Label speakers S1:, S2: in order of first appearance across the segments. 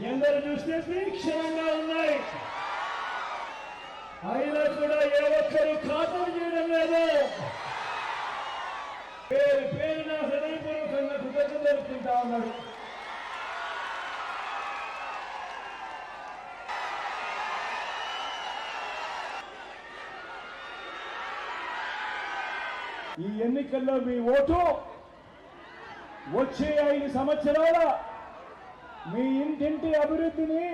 S1: ఎందరు చూస్తే తీక్షణంగా ఉన్నాయి. అయినా కూడా ఏ ఒక్కరు ఖాతరు చేయడం లేదు. పేరు పేరున హృదయపూర్వకంగా కృతజ్ఞతలు తెలుపుకుంటా ఉన్నాడు. ఈ ఎన్నికల్లో మీ ఓటు వచ్చే 5 సంవత్సరాల మీ ఇంటింటి అభివృద్ధిని,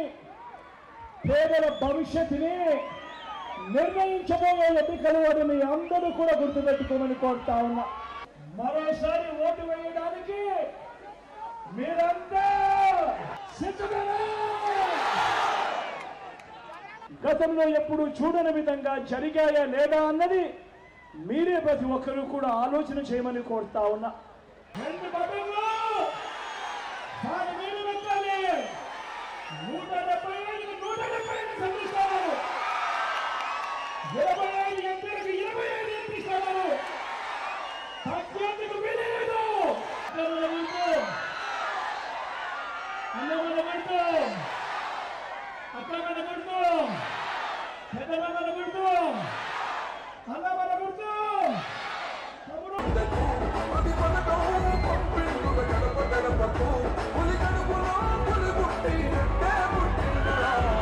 S1: పేదల భవిష్యత్తుని నిర్ణయించబోయే ఎన్నికలు అని మీ అందరూ కూడా గుర్తుపెట్టుకోమని కోరుతా ఉన్నా. మరోసారి ఓటు వేయడానికి మీరంతా సిద్ధమేనా? గతంలో ఎప్పుడు చూడని విధంగా జరిగాయా లేదా అన్నది మీరే ప్రతి ఒక్కరూ కూడా ఆలోచన చేయమని కోరుతా ఉన్నా. 2 బటన్లు 175 సంధిస్తారు. 25 ఎంపీలకు 25 ఎంపిస్తారు. తగ్గేందుకు వీలేదు. అన్నమల పడుతూ, అక్కమల పడుతూ, పెద్దమల పడుతూ, అన్నమల పడుతూ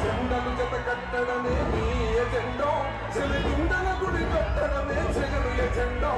S2: జెండలు జత కట్టడమే మీ ఎజెండో, చెలి గుండల గుడి కట్టడమే చెగలు ఎజెండో.